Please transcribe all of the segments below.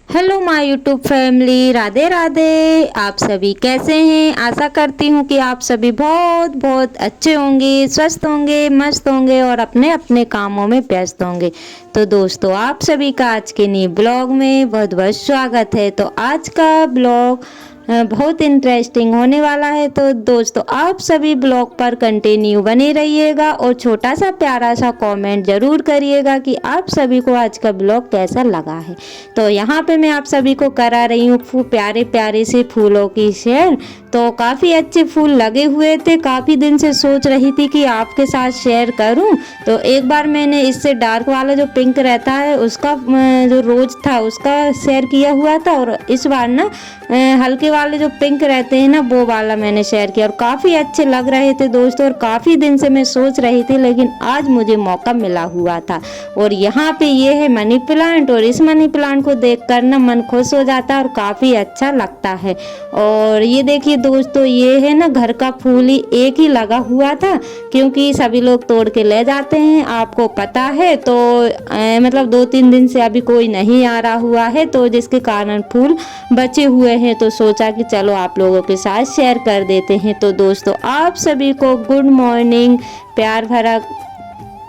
Hello my YouTube family, Radhe Radhe. आप सभी कैसे हैं? आशा करती हूँ कि आप सभी बहुत बहुत अच्छे होंगे, स्वस्थ होंगे, मस्त होंगे और अपने अपने कामों में व्यस्त होंगे। तो दोस्तों, आप सभी का आज के नए ब्लॉग में बहुत बहुत स्वागत है। तो आज का ब्लॉग बहुत इंटरेस्टिंग होने वाला है। तो दोस्तों, आप सभी ब्लॉग पर कंटिन्यू बने रहिएगा और छोटा सा प्यारा सा कमेंट जरूर करिएगा कि आप सभी को आज का ब्लॉग कैसा लगा है। तो यहाँ पे मैं आप सभी को करा रही हूँ प्यारे प्यारे से फूलों की शेयर। तो काफ़ी अच्छे फूल लगे हुए थे, काफ़ी दिन से सोच रही थी कि आपके साथ शेयर करूँ। तो एक बार मैंने इससे डार्क वाला जो पिंक रहता है उसका जो रोज था उसका शेयर किया हुआ था, और इस बार ना हल्के वाले जो पिंक रहते हैं ना वो वाला मैंने शेयर किया और काफ़ी अच्छे लग रहे थे दोस्तों। और काफ़ी दिन से मैं सोच रही थी, लेकिन आज मुझे मौका मिला हुआ था। और यहाँ पे ये है मनी प्लांट, और इस मनी प्लांट को देख कर ना मन खुश हो जाता है और काफ़ी अच्छा लगता है। और ये देखिए दोस्तों, ये है ना घर का फूल ही एक ही लगा हुआ था, क्योंकि सभी लोग तोड़ के ले जाते हैं, आपको पता है। तो मतलब 2-3 दिन से अभी कोई नहीं आ रहा हुआ है, तो जिसके कारण फूल बचे हुए हैं। तो सोचा कि चलो आप लोगों के साथ शेयर कर देते हैं। तो दोस्तों, आप सभी को गुड मॉर्निंग, प्यार भरा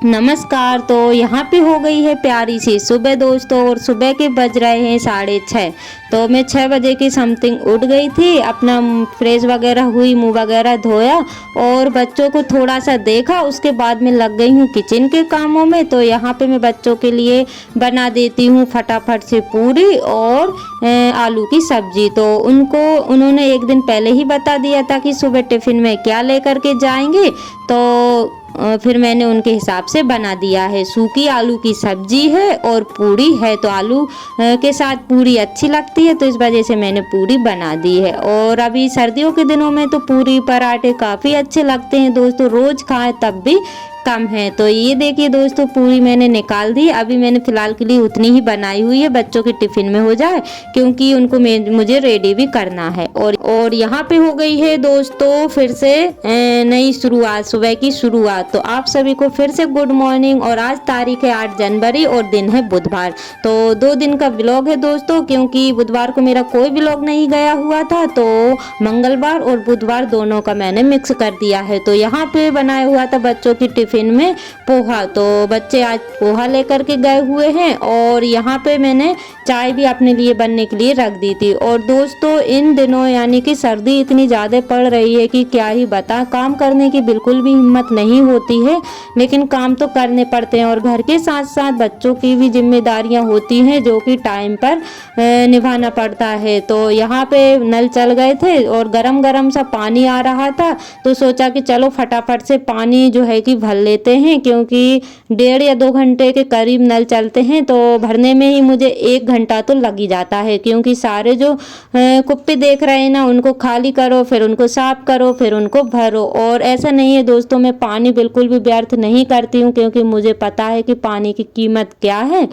नमस्कार। तो यहाँ पे हो गई है प्यारी सी सुबह दोस्तों, और सुबह के बज रहे हैं 6:30। तो मैं 6 बजे की समथिंग उठ गई थी, अपना फ्रेश वगैरह हुई, मुंह वगैरह धोया और बच्चों को थोड़ा सा देखा। उसके बाद में लग गई हूँ किचन के कामों में। तो यहाँ पे मैं बच्चों के लिए बना देती हूँ फटाफट से पूरी और आलू की सब्जी। तो उन्होंने एक दिन पहले ही बता दिया था कि सुबह टिफ़िन में क्या लेकर के जाएंगे। तो फिर मैंने उनके हिसाब से बना दिया है। सूखी आलू की सब्जी है और पूरी है, तो आलू के साथ पूरी अच्छी लगती है, तो इस वजह से मैंने पूरी बना दी है। और अभी सर्दियों के दिनों में तो पूरी पराठे काफ़ी अच्छे लगते हैं दोस्तों, रोज़ खाएं तब भी कम है। तो ये देखिए दोस्तों, पूरी मैंने निकाल दी। अभी मैंने फ़िलहाल के लिए उतनी ही बनाई हुई है, बच्चों के टिफ़िन में हो जाए, क्योंकि उनको मुझे रेडी भी करना है। और यहाँ पे हो गई है दोस्तों फिर से नई शुरुआत, सुबह की शुरुआत। तो आप सभी को फिर से गुड मॉर्निंग। और आज तारीख है 8 जनवरी और दिन है बुधवार। तो 2 दिन का ब्लॉग है दोस्तों, क्योंकि बुधवार को मेरा कोई ब्लॉग नहीं गया हुआ था, तो मंगलवार और बुधवार दोनों का मैंने मिक्स कर दिया है। तो यहाँ पे बनाया हुआ था बच्चों की टिफ़िन में पोहा। तो बच्चे आज पोहा लेकर के गए हुए हैं, और यहाँ पे मैंने चाय भी अपने लिए बनने के लिए रख दी थी। और दोस्तों, इन दिनों यानी कि सर्दी इतनी ज़्यादा पड़ रही है कि क्या ही बता, काम करने की बिल्कुल भी हिम्मत नहीं होती है, लेकिन काम तो करने पड़ते हैं। और घर के साथ साथ बच्चों की भी जिम्मेदारियां होती हैं, जो कि टाइम पर निभाना पड़ता है। तो यहाँ पे नल चल गए थे और गरम गरम सा पानी आ रहा था, तो सोचा कि चलो फटाफट से पानी जो है कि भर लेते हैं, क्योंकि 1.5 या 2 घंटे के करीब नल चलते हैं। तो भरने में ही मुझे 1 घंटा तो लग ही जाता है, क्योंकि सारे जो कुप्पे देख रहे हैं ना, उनको खाली करो, फिर उनको साफ करो, फिर उनको भरो। और ऐसा नहीं है दोस्तों, मैं पानी बिल्कुल भी व्यर्थ नहीं करती हूँ, क्योंकि मुझे पता है कि पानी की कीमत क्या है।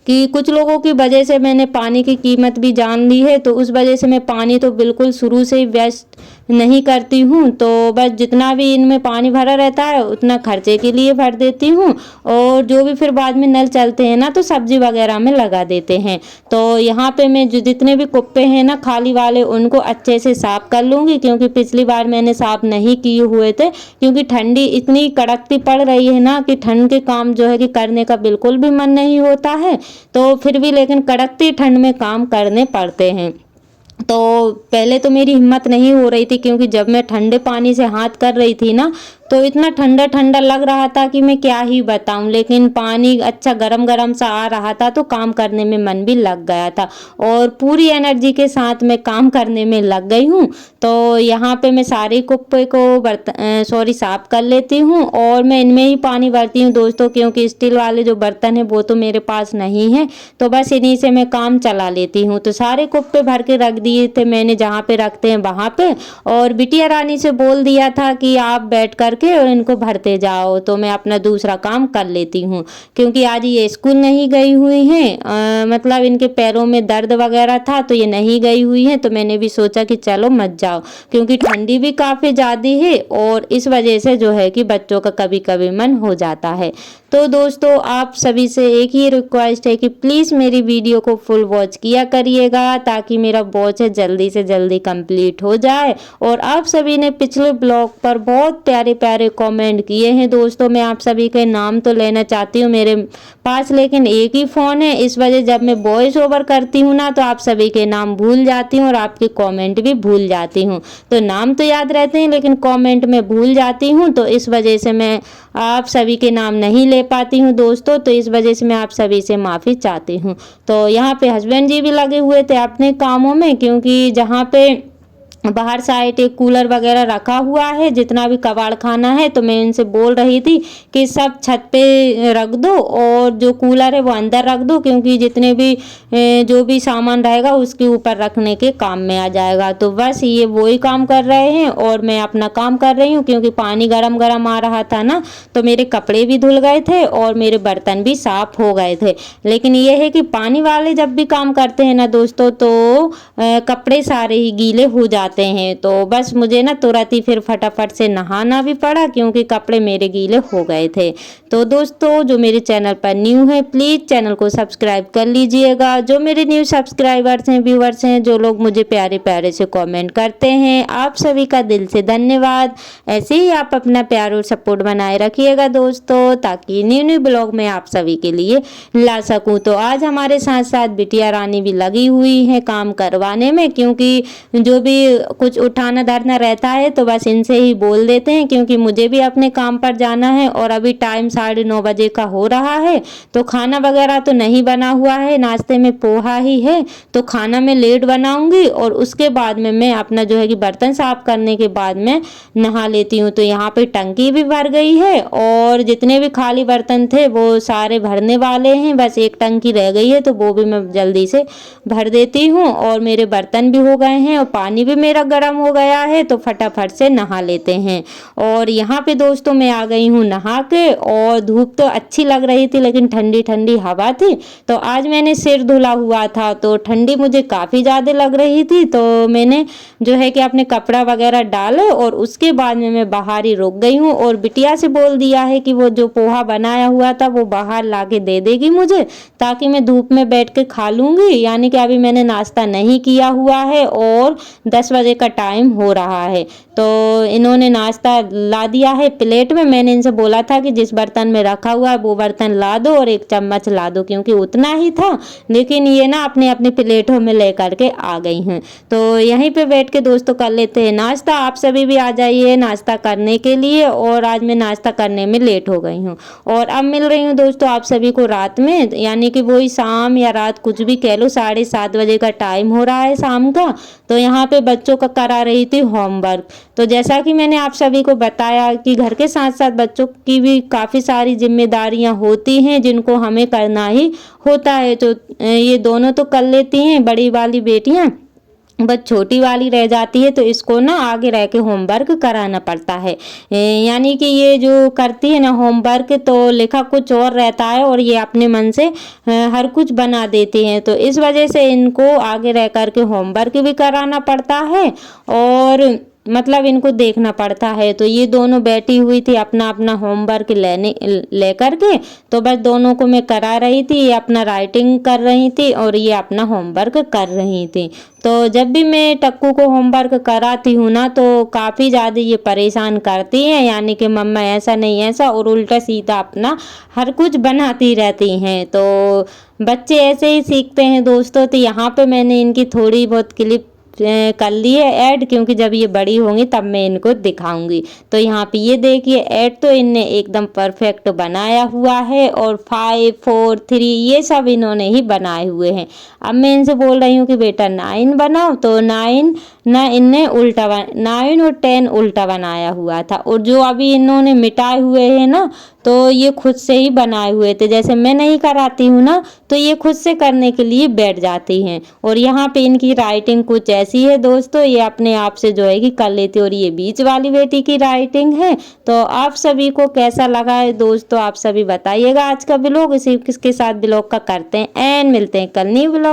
कि कुछ लोगों की वजह से मैंने पानी की कीमत भी जान ली है, तो उस वजह से मैं पानी तो बिल्कुल शुरू से ही वेस्ट नहीं करती हूँ। तो बस जितना भी इनमें पानी भरा रहता है उतना खर्चे के लिए भर देती हूँ, और जो भी फिर बाद में नल चलते हैं ना, तो सब्जी वगैरह में लगा देते हैं। तो यहाँ पे मैं जो जितने भी कुप्पे हैं ना खाली वाले, उनको अच्छे से साफ कर लूँगी, क्योंकि पिछली बार मैंने साफ नहीं किए हुए थे, क्योंकि ठंडी इतनी कड़कती पड़ रही है ना कि ठंड के काम जो है कि करने का बिल्कुल भी मन नहीं होता है। तो फिर भी लेकिन कड़कती ठंड में काम करने पड़ते हैं। तो पहले तो मेरी हिम्मत नहीं हो रही थी, क्योंकि जब मैं ठंडे पानी से हाथ कर रही थी ना, तो इतना ठंडा ठंडा लग रहा था कि मैं क्या ही बताऊं। लेकिन पानी अच्छा गरम गरम सा आ रहा था, तो काम करने में मन भी लग गया था, और पूरी एनर्जी के साथ मैं काम करने में लग गई हूँ। तो यहाँ पे मैं सारे कुप्पे को साफ कर लेती हूँ, और मैं इनमें ही पानी भरती हूँ दोस्तों, क्योंकि स्टील वाले जो बर्तन है वो तो मेरे पास नहीं है, तो बस इन्हीं से मैं काम चला लेती हूँ। तो सारे कुप्पे भर के रख दिए थे मैंने जहाँ पे रखते हैं वहाँ पे, और बिटिया रानी से बोल दिया था कि आप बैठ कर करके और इनको भरते जाओ, तो मैं अपना दूसरा काम कर लेती हूँ। क्योंकि आज ये स्कूल नहीं गई हुई हैं, मतलब इनके पैरों में दर्द वगैरह था तो ये नहीं गई हुई हैं, तो मैंने भी सोचा कि चलो मत जाओ, क्योंकि ठंडी भी काफ़ी ज़्यादा है और इस वजह से जो है कि बच्चों का कभी कभी मन हो जाता है। तो दोस्तों आप सभी से एक ही रिक्वेस्ट है कि प्लीज़ मेरी वीडियो को फुल वॉच किया करिएगा, ताकि मेरा वॉच है जल्दी से जल्दी कंप्लीट हो जाए। और आप सभी ने पिछले ब्लॉग पर बहुत प्यारे प्यारे कमेंट किए हैं दोस्तों, मैं आप सभी के नाम तो लेना चाहती हूँ मेरे पास, लेकिन एक ही फ़ोन है, इस वजह जब मैं वॉइस ओवर करती हूँ ना तो आप सभी के नाम भूल जाती हूँ और आपके कमेंट भी भूल जाती हूँ। तो नाम तो याद रहते हैं लेकिन कमेंट में भूल जाती हूँ, तो इस वजह से मैं आप सभी के नाम नहीं ले पाती हूँ दोस्तों, तो इस वजह से मैं आप सभी से माफ़ी चाहती हूँ। तो यहाँ पे हस्बैंड जी भी लगे हुए थे अपने कामों में, क्योंकि जहाँ पे बाहर साइड एक कूलर वगैरह रखा हुआ है, जितना भी कबाड़ खाना है, तो मैं इनसे बोल रही थी कि सब छत पे रख दो और जो कूलर है वो अंदर रख दो, क्योंकि जितने भी जो भी सामान रहेगा उसके ऊपर रखने के काम में आ जाएगा। तो बस ये वही काम कर रहे हैं और मैं अपना काम कर रही हूँ, क्योंकि पानी गरम गरम आ रहा था ना, तो मेरे कपड़े भी धुल गए थे और मेरे बर्तन भी साफ हो गए थे। लेकिन ये है कि पानी वाले जब भी काम करते हैं ना दोस्तों, तो कपड़े सारे ही गीले हो जाते हैं। तो बस मुझे ना तुरंत ही फिर फटाफट से नहाना भी पड़ा, क्योंकि कपड़े मेरे गीले हो गए थे। तो दोस्तों जो मेरे चैनल पर न्यू है प्लीज़ चैनल को सब्सक्राइब कर लीजिएगा। जो मेरे न्यू सब्सक्राइबर्स हैं, व्यूवर्स हैं, जो लोग मुझे प्यारे प्यारे से कमेंट करते हैं, आप सभी का दिल से धन्यवाद। ऐसे ही आप अपना प्यार और सपोर्ट बनाए रखिएगा दोस्तों, ताकि न्यू न्यू ब्लॉग मैं आप सभी के लिए ला सकूं। तो आज हमारे साथ साथ बिटिया रानी भी लगी हुई है काम करवाने में, क्योंकि जो भी कुछ उठाना धरना रहता है तो बस इनसे ही बोल देते हैं, क्योंकि मुझे भी अपने काम पर जाना है और अभी टाइम 9:30 बजे का हो रहा है। तो खाना वगैरह तो नहीं बना हुआ है, नाश्ते में पोहा ही है, तो खाना मैं लेट बनाऊंगी और उसके बाद में मैं अपना जो है कि बर्तन साफ करने के बाद में नहा लेती हूँ। तो यहाँ पे टंकी भी भर गई है और जितने भी खाली बर्तन थे वो सारे भरने वाले हैं, बस एक टंकी रह गई है तो वो भी मैं जल्दी से भर देती हूँ। और मेरे बर्तन भी हो गए हैं और पानी भी मेरा गर्म हो गया है, तो फटाफट से नहा लेते हैं। और यहाँ पे दोस्तों मैं आ गई हूँ नहा के, और धूप तो अच्छी लग रही थी लेकिन ठंडी ठंडी हवा थी। तो आज मैंने सिर धुला हुआ था तो ठंडी मुझे काफ़ी ज़्यादा लग रही थी, तो मैंने जो है कि अपने कपड़ा वगैरह डाले और उसके बाद में मैं बाहर ही रुक गई हूँ और बिटिया से बोल दिया है कि वो जो पोहा बनाया हुआ था वो बाहर ला के दे देगी मुझे, ताकि मैं धूप में बैठ के खा लूँगी। यानी कि अभी मैंने नाश्ता नहीं किया हुआ है और 10 बजे का टाइम हो रहा है, तो इन्होंने नाश्ता ला दिया है प्लेट में। मैंने इनसे बोला था कि जिस बर्तन में रखा हुआ है वो बर्तन ला दो और एक चम्मच ला दो, क्योंकि उतना ही था, लेकिन ये ना अपने अपने प्लेटों में ले करके आ गई हैं। तो यहीं पे बैठ के दोस्तों कर लेते हैं नाश्ता। आप सभी भी आ जाइए नाश्ता करने के लिए। और आज मैं नाश्ता करने में लेट हो गई हूँ और अब मिल रही हूँ दोस्तों आप सभी को रात में, यानी कि वही शाम या रात कुछ भी कह लो, 7:30 बजे का टाइम हो रहा है शाम का। तो यहाँ पे बच्चों का करा रही थी होमवर्क। तो जैसा कि मैंने आप सभी को बताया कि घर के साथ साथ बच्चों की भी काफ़ी सारी जिम्मेदारियां होती हैं जिनको हमें करना ही होता है। तो ये दोनों तो कर लेती हैं, बड़ी वाली बेटियां, बस छोटी वाली रह जाती है, तो इसको ना आगे रह के होमवर्क कराना पड़ता है। यानी कि ये जो करती है ना होमवर्क, तो लिखा कुछ और रहता है और ये अपने मन से हर कुछ बना देती हैं। तो इस वजह से इनको आगे रह कर के होमवर्क भी कराना पड़ता है और मतलब इनको देखना पड़ता है। तो ये दोनों बैठी हुई थी अपना अपना होमवर्क ले करके, तो बस दोनों को मैं करा रही थी, ये अपना राइटिंग कर रही थी और ये अपना होमवर्क कर रही थी। तो जब भी मैं टक्कू को होमवर्क कराती हूँ ना तो काफ़ी ज़्यादा ये परेशान करती हैं, यानी कि मम्मा ऐसा नहीं ऐसा, और उल्टा सीधा अपना हर कुछ बनाती रहती हैं। तो बच्चे ऐसे ही सीखते हैं दोस्तों। तो यहाँ पे मैंने इनकी थोड़ी बहुत क्लिप कर ली है ऐड, क्योंकि जब ये बड़ी होंगी तब मैं इनको दिखाऊंगी। तो यहाँ पे ये देखिए ऐड तो इनने एकदम परफेक्ट बनाया हुआ है, और 5 4 3 ये सब इन्होंने ही बनाए हुए हैं। अब मैं इनसे बोल रही हूँ कि बेटा 9 बनाओ, तो 9 ना इनने उल्टा 9 और 10 उल्टा बनाया हुआ था। और जो अभी इन्होंने मिटाए हुए हैं ना, तो ये खुद से ही बनाए हुए थे, जैसे मैं नहीं कराती हूँ ना तो ये खुद से करने के लिए बैठ जाती हैं। और यहाँ पे इनकी राइटिंग कुछ कैसी है दोस्तों, ये अपने आप से जो है कि कर लेती। और ये बीच वाली बेटी की राइटिंग है। तो आप सभी को कैसा लगा है दोस्तों, आप सभी बताइएगा। आज का ब्लॉग इसी के साथ ब्लॉग का करते हैं एंड मिलते हैं कल न्यू ब्लॉग।